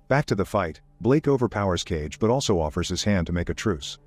Back to the fight, Blake overpowers Cage but also offers his hand to make a truce.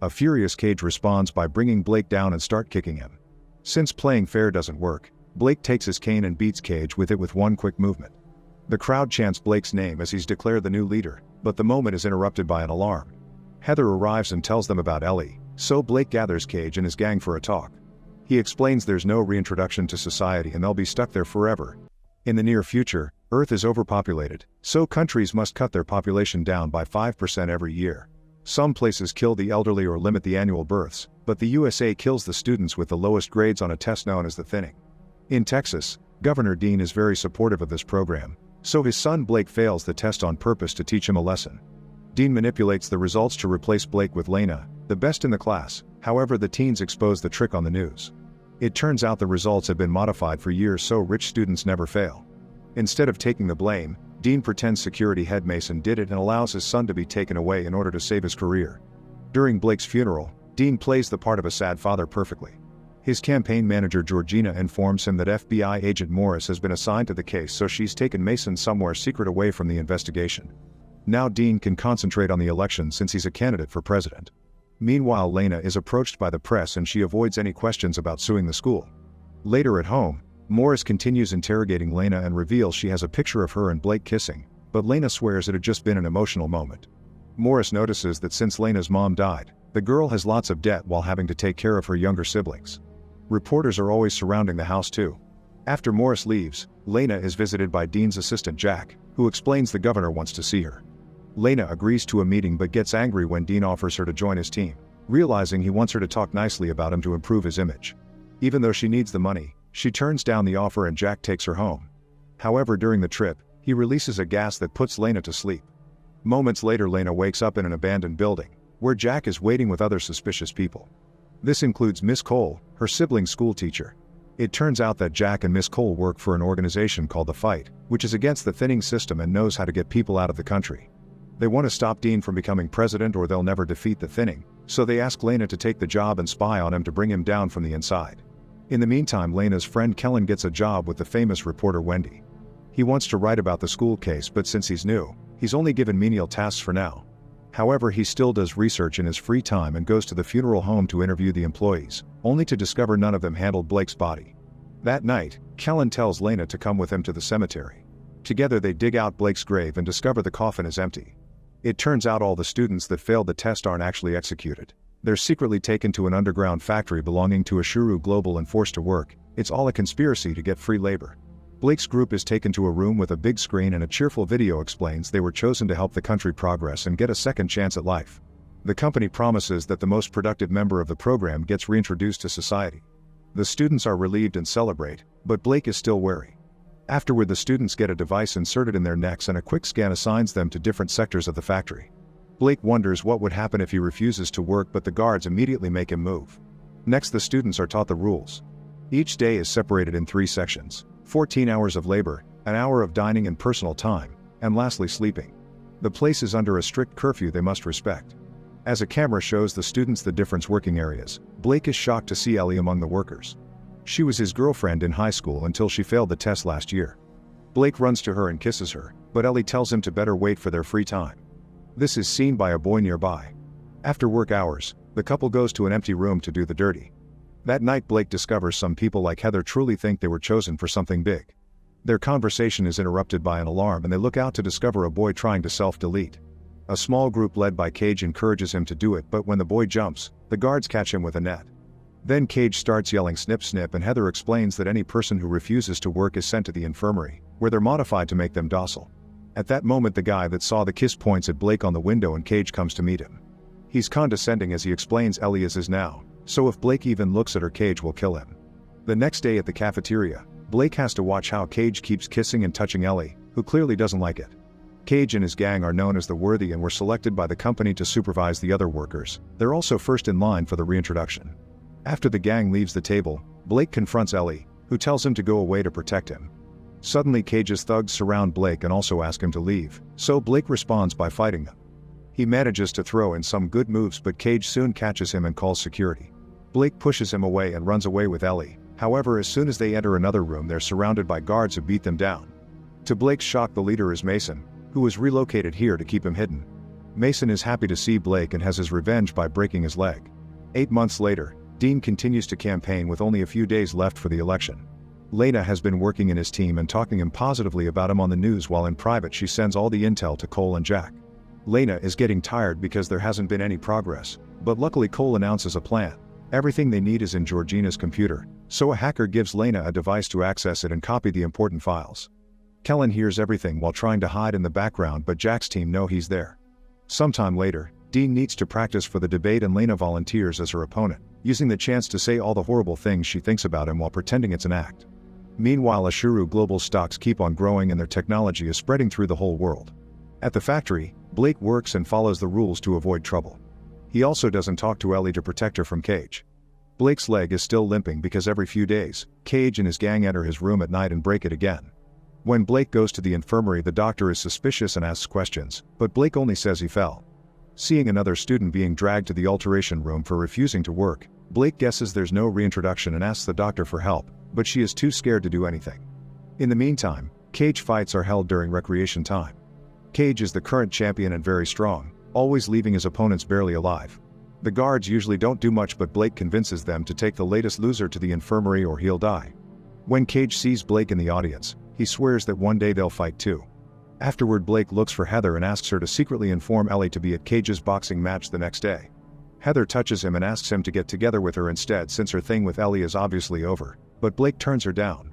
A furious Cage responds by bringing Blake down and start kicking him. Since playing fair doesn't work, Blake takes his cane and beats Cage with it with one quick movement. The crowd chants Blake's name as he's declared the new leader, but the moment is interrupted by an alarm. Heather arrives and tells them about Ellie, so Blake gathers Cage and his gang for a talk. He explains there's no reintroduction to society and they'll be stuck there forever. In the near future, Earth is overpopulated, so countries must cut their population down by 5% every year. Some places kill the elderly or limit the annual births, but the USA kills the students with the lowest grades on a test known as the thinning. In Texas, Governor Dean is very supportive of this program, so his son Blake fails the test on purpose to teach him a lesson. Dean manipulates the results to replace Blake with Lena, the best in the class. However, the teens expose the trick on the news. It turns out the results have been modified for years so rich students never fail. Instead of taking the blame, Dean pretends security head Mason did it and allows his son to be taken away in order to save his career. During Blake's funeral, Dean plays the part of a sad father perfectly. His campaign manager Georgina informs him that FBI agent Morris has been assigned to the case, so she's taken Mason somewhere secret away from the investigation. Now Dean can concentrate on the election since he's a candidate for president. Meanwhile, Lena is approached by the press and she avoids any questions about suing the school. Later at home, Morris continues interrogating Lena and reveals she has a picture of her and Blake kissing, but Lena swears it had just been an emotional moment. Morris notices that since Lena's mom died, the girl has lots of debt while having to take care of her younger siblings. Reporters are always surrounding the house too. After Morris leaves, Lena is visited by Dean's assistant Jack, who explains the governor wants to see her. Lena agrees to a meeting but gets angry when Dean offers her to join his team, realizing he wants her to talk nicely about him to improve his image. Even though she needs the money, she turns down the offer and Jack takes her home. However, during the trip, he releases a gas that puts Lena to sleep. Moments later, Lena wakes up in an abandoned building, where Jack is waiting with other suspicious people. This includes Miss Cole, her sibling's school teacher. It turns out that Jack and Miss Cole work for an organization called The Fight, which is against the thinning system and knows how to get people out of the country. They want to stop Dean from becoming president or they'll never defeat the thinning, so they ask Lena to take the job and spy on him to bring him down from the inside. In the meantime, Lena's friend Kellen gets a job with the famous reporter Wendy. He wants to write about the school case, but since he's new, he's only given menial tasks for now. However, he still does research in his free time and goes to the funeral home to interview the employees, only to discover none of them handled Blake's body. That night, Kellen tells Lena to come with him to the cemetery. Together they dig out Blake's grave and discover the coffin is empty. It turns out all the students that failed the test aren't actually executed. They're secretly taken to an underground factory belonging to Ashuru Global and forced to work. It's all a conspiracy to get free labor. Blake's group is taken to a room with a big screen and a cheerful video explains they were chosen to help the country progress and get a second chance at life. The company promises that the most productive member of the program gets reintroduced to society. The students are relieved and celebrate, but Blake is still wary. Afterward, the students get a device inserted in their necks and a quick scan assigns them to different sectors of the factory. Blake wonders what would happen if he refuses to work, but the guards immediately make him move. Next, the students are taught the rules. Each day is separated in 3 sections: 14 hours of labor, an hour of dining and personal time, and lastly sleeping. The place is under a strict curfew they must respect. As a camera shows the students the different working areas, Blake is shocked to see Ellie among the workers. She was his girlfriend in high school until she failed the test last year. Blake runs to her and kisses her, but Ellie tells him to better wait for their free time. This is seen by a boy nearby. After work hours, the couple goes to an empty room to do the dirty. That night, Blake discovers some people like Heather truly think they were chosen for something big. Their conversation is interrupted by an alarm and they look out to discover a boy trying to self-delete. A small group led by Cage encourages him to do it, but when the boy jumps, the guards catch him with a net. Then Cage starts yelling snip snip and Heather explains that any person who refuses to work is sent to the infirmary, where they're modified to make them docile. At that moment, the guy that saw the kiss points at Blake on the window and Cage comes to meet him. He's condescending as he explains Ellie is his now, so if Blake even looks at her, Cage will kill him. The next day at the cafeteria, Blake has to watch how Cage keeps kissing and touching Ellie, who clearly doesn't like it. Cage and his gang are known as the Worthy and were selected by the company to supervise the other workers. They're also first in line for the reintroduction. After the gang leaves the table, Blake confronts Ellie, who tells him to go away to protect him. Suddenly, Cage's thugs surround Blake and also ask him to leave, so Blake responds by fighting them. He manages to throw in some good moves, but Cage soon catches him and calls security. Blake pushes him away and runs away with Ellie. However, as soon as they enter another room, they're surrounded by guards who beat them down. To Blake's shock, the leader is Mason, who was relocated here to keep him hidden. Mason is happy to see Blake and has his revenge by breaking his leg. 8 months later, Dean continues to campaign with only a few days left for the election. Lena has been working in his team and talking him positively about him on the news, while in private she sends all the intel to Cole and Jack. Lena is getting tired because there hasn't been any progress, but luckily Cole announces a plan. Everything they need is in Georgina's computer, so a hacker gives Lena a device to access it and copy the important files. Kellen hears everything while trying to hide in the background, but Jack's team know he's there. Sometime later, Dean needs to practice for the debate and Lena volunteers as her opponent, using the chance to say all the horrible things she thinks about him while pretending it's an act. Meanwhile, Ashuru Global stocks keep on growing and their technology is spreading through the whole world. At the factory, Blake works and follows the rules to avoid trouble. He also doesn't talk to Ellie to protect her from Cage. Blake's leg is still limping because every few days, Cage and his gang enter his room at night and break it again. When Blake goes to the infirmary, the doctor is suspicious and asks questions, but Blake only says he fell. Seeing another student being dragged to the alteration room for refusing to work, Blake guesses there's no reintroduction and asks the doctor for help, but she is too scared to do anything. In the meantime, cage fights are held during recreation time. Cage is the current champion and very strong, always leaving his opponents barely alive. The guards usually don't do much, but Blake convinces them to take the latest loser to the infirmary or he'll die. When Cage sees Blake in the audience, he swears that one day they'll fight too. Afterward, Blake looks for Heather and asks her to secretly inform Ellie to be at Cage's boxing match the next day. Heather touches him and asks him to get together with her instead, since her thing with Ellie is obviously over, but Blake turns her down.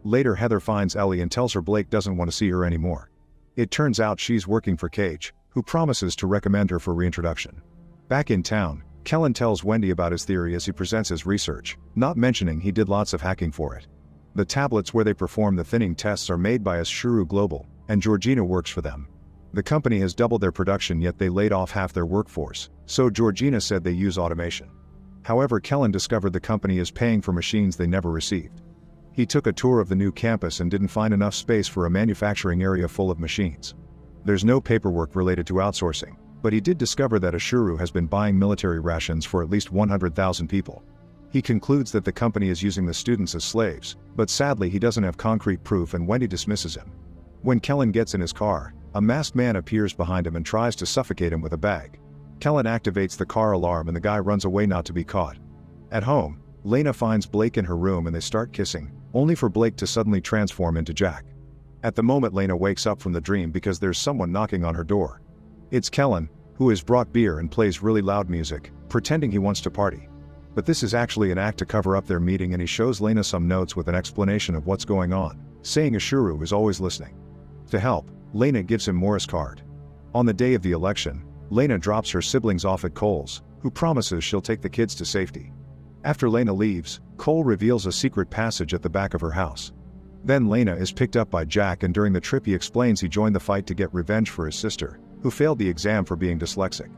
Later, Heather finds Ellie and tells her Blake doesn't want to see her anymore. It turns out she's working for Cage, who promises to recommend her for reintroduction. Back in town, Kellen tells Wendy about his theory as he presents his research, not mentioning he did lots of hacking for it. The tablets where they perform the thinning tests are made by Ashuru Global, and Georgina works for them. The company has doubled their production, yet they laid off half their workforce, so Georgina said they use automation. However, Kellen discovered the company is paying for machines they never received. He took a tour of the new campus and didn't find enough space for a manufacturing area full of machines. There's no paperwork related to outsourcing, but he did discover that Ashuru has been buying military rations for at least 100,000 people. He concludes that the company is using the students as slaves, but sadly he doesn't have concrete proof and Wendy dismisses him. When Kellen gets in his car, a masked man appears behind him and tries to suffocate him with a bag. Kellen activates the car alarm and the guy runs away not to be caught. At home, Lena finds Blake in her room and they start kissing, only for Blake to suddenly transform into Jack. At the moment, Lena wakes up from the dream because there's someone knocking on her door. It's Kellen, who has brought beer and plays really loud music, pretending he wants to party. But this is actually an act to cover up their meeting, and he shows Lena some notes with an explanation of what's going on, saying Ashuru is always listening. To help, Lena gives him Morris card. On the day of the election, Lena drops her siblings off at Cole's, who promises she'll take the kids to safety. After Lena leaves, Cole reveals a secret passage at the back of her house. Then Lena is picked up by Jack, and during the trip he explains he joined the fight to get revenge for his sister, who failed the exam for being dyslexic.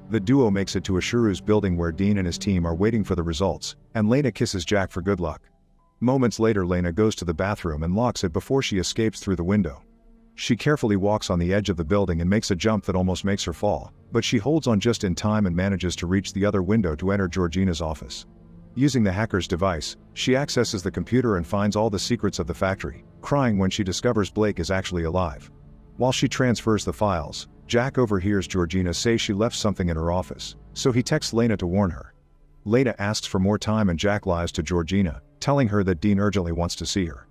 The duo makes it to Ashuru's building where Dean and his team are waiting for the results, and Lena kisses Jack for good luck. Moments later, Lena goes to the bathroom and locks it before she escapes through the window. She carefully walks on the edge of the building and makes a jump that almost makes her fall, but she holds on just in time and manages to reach the other window to enter Georgina's office. Using the hacker's device, she accesses the computer and finds all the secrets of the factory, crying when she discovers Blake is actually alive. While she transfers the files, Jack overhears Georgina say she left something in her office, so he texts Lena to warn her. Lena asks for more time and Jack lies to Georgina, telling her that Dean urgently wants to see her.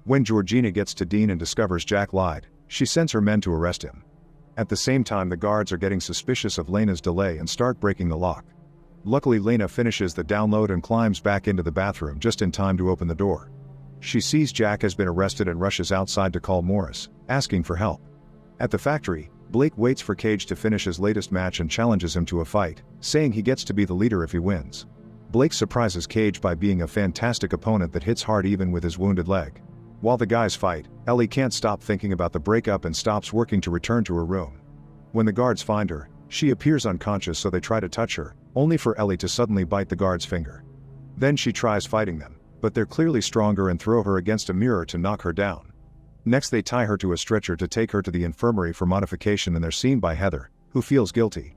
When Georgina gets to Dean and discovers Jack lied, she sends her men to arrest him. At the same time, the guards are getting suspicious of Lena's delay and start breaking the lock. Luckily, Lena finishes the download and climbs back into the bathroom just in time to open the door. She sees Jack has been arrested and rushes outside to call Morris, asking for help. At the factory, Blake waits for Cage to finish his latest match and challenges him to a fight, saying he gets to be the leader if he wins. Blake surprises Cage by being a fantastic opponent that hits hard even with his wounded leg. While the guys fight, Ellie can't stop thinking about the breakup and stops working to return to her room. When the guards find her, she appears unconscious, so they try to touch her, only for Ellie to suddenly bite the guard's finger. Then she tries fighting them, but they're clearly stronger and throw her against a mirror to knock her down. Next, they tie her to a stretcher to take her to the infirmary for modification, and they're seen by Heather, who feels guilty.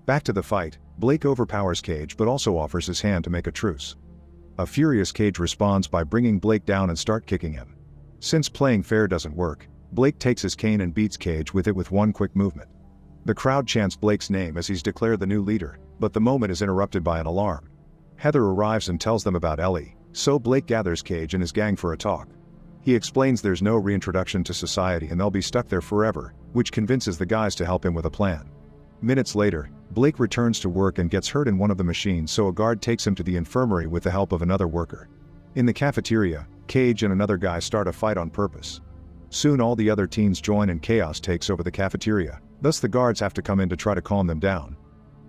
Back to the fight, Blake overpowers Cage but also offers his hand to make a truce. A furious Cage responds by bringing Blake down and start kicking him. Since playing fair doesn't work, Blake takes his cane and beats Cage with it with one quick movement. The crowd chants Blake's name as he's declared the new leader, but the moment is interrupted by an alarm. Heather arrives and tells them about Ellie, so Blake gathers Cage and his gang for a talk. He explains there's no reintroduction to society and they'll be stuck there forever, which convinces the guys to help him with a plan. Minutes later, Blake returns to work and gets hurt in one of the machines, so a guard takes him to the infirmary with the help of another worker. In the cafeteria, Cage and another guy start a fight on purpose. Soon all the other teens join and chaos takes over the cafeteria, thus the guards have to come in to try to calm them down.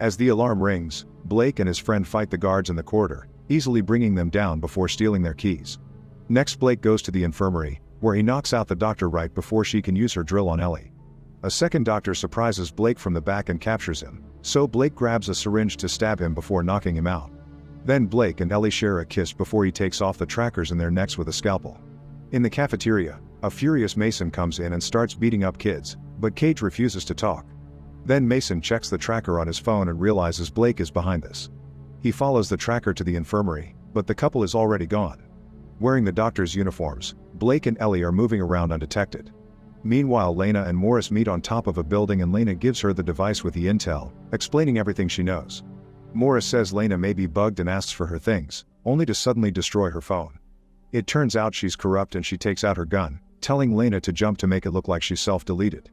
As the alarm rings, Blake and his friend fight the guards in the corridor, easily bringing them down before stealing their keys. Next, Blake goes to the infirmary, where he knocks out the doctor right before she can use her drill on Ellie. A second doctor surprises Blake from the back and captures him, so Blake grabs a syringe to stab him before knocking him out. Then Blake and Ellie share a kiss before he takes off the trackers in their necks with a scalpel. In the cafeteria, a furious Mason comes in and starts beating up kids, but Cage refuses to talk. Then Mason checks the tracker on his phone and realizes Blake is behind this. He follows the tracker to the infirmary, but the couple is already gone. Wearing the doctor's uniforms, Blake and Ellie are moving around undetected. Meanwhile, Lena and Morris meet on top of a building and Lena gives her the device with the intel, explaining everything she knows. Morris says Lena may be bugged and asks for her things, only to suddenly destroy her phone. It turns out she's corrupt and she takes out her gun, telling Lena to jump to make it look like she's self-deleted.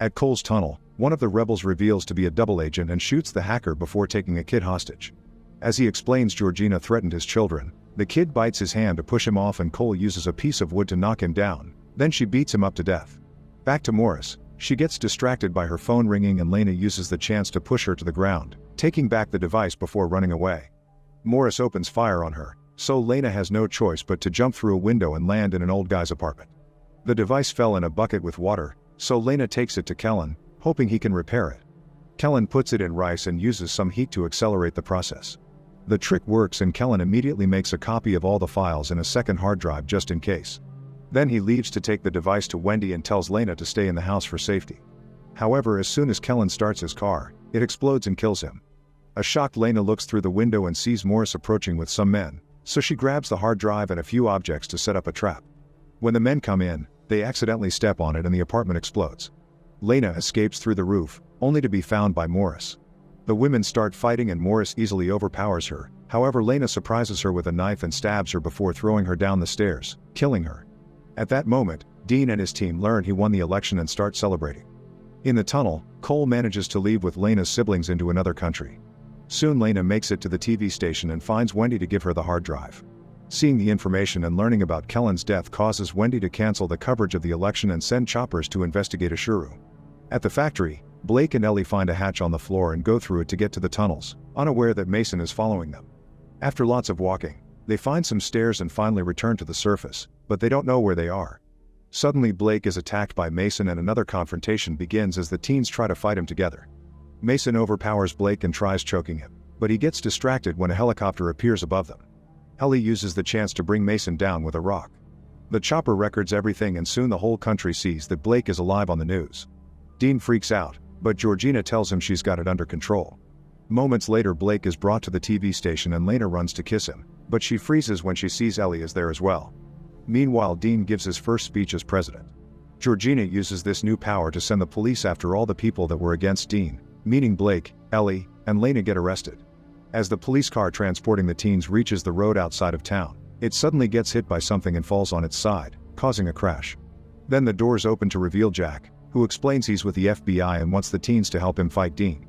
At Cole's tunnel, one of the rebels reveals to be a double agent and shoots the hacker before taking a kid hostage. As he explains Georgina threatened his children, the kid bites his hand to push him off and Cole uses a piece of wood to knock him down, then she beats him up to death. Back to Morris, she gets distracted by her phone ringing and Lena uses the chance to push her to the ground, taking back the device before running away. Morris opens fire on her, so Lena has no choice but to jump through a window and land in an old guy's apartment. The device fell in a bucket with water, so Lena takes it to Kellen, hoping he can repair it. Kellen puts it in rice and uses some heat to accelerate the process. The trick works and Kellen immediately makes a copy of all the files in a second hard drive just in case. Then he leaves to take the device to Wendy and tells Lena to stay in the house for safety. However, as soon as Kellen starts his car, it explodes and kills him. A shocked Lena looks through the window and sees Morris approaching with some men, so she grabs the hard drive and a few objects to set up a trap. When the men come in, they accidentally step on it and the apartment explodes. Lena escapes through the roof, only to be found by Morris. The women start fighting and Morris easily overpowers her, however Lena surprises her with a knife and stabs her before throwing her down the stairs, killing her. At that moment, Dean and his team learn he won the election and start celebrating. In the tunnel, Cole manages to leave with Lena's siblings into another country. Soon Lena makes it to the TV station and finds Wendy to give her the hard drive. Seeing the information and learning about Kellen's death causes Wendy to cancel the coverage of the election and send choppers to investigate Ashuru. At the factory, Blake and Ellie find a hatch on the floor and go through it to get to the tunnels, unaware that Mason is following them. After lots of walking, they find some stairs and finally return to the surface, but they don't know where they are. Suddenly Blake is attacked by Mason and another confrontation begins as the teens try to fight him together. Mason overpowers Blake and tries choking him, but he gets distracted when a helicopter appears above them. Ellie uses the chance to bring Mason down with a rock. The chopper records everything and soon the whole country sees that Blake is alive on the news. Dean freaks out, but Georgina tells him she's got it under control. Moments later Blake is brought to the TV station and Lena runs to kiss him, but she freezes when she sees Ellie is there as well. Meanwhile, Dean gives his first speech as president. Georgina uses this new power to send the police after all the people that were against Dean, meaning Blake, Ellie, and Lena get arrested. As the police car transporting the teens reaches the road outside of town, it suddenly gets hit by something and falls on its side, causing a crash. Then the doors open to reveal Jack, who explains he's with the FBI and wants the teens to help him fight Dean.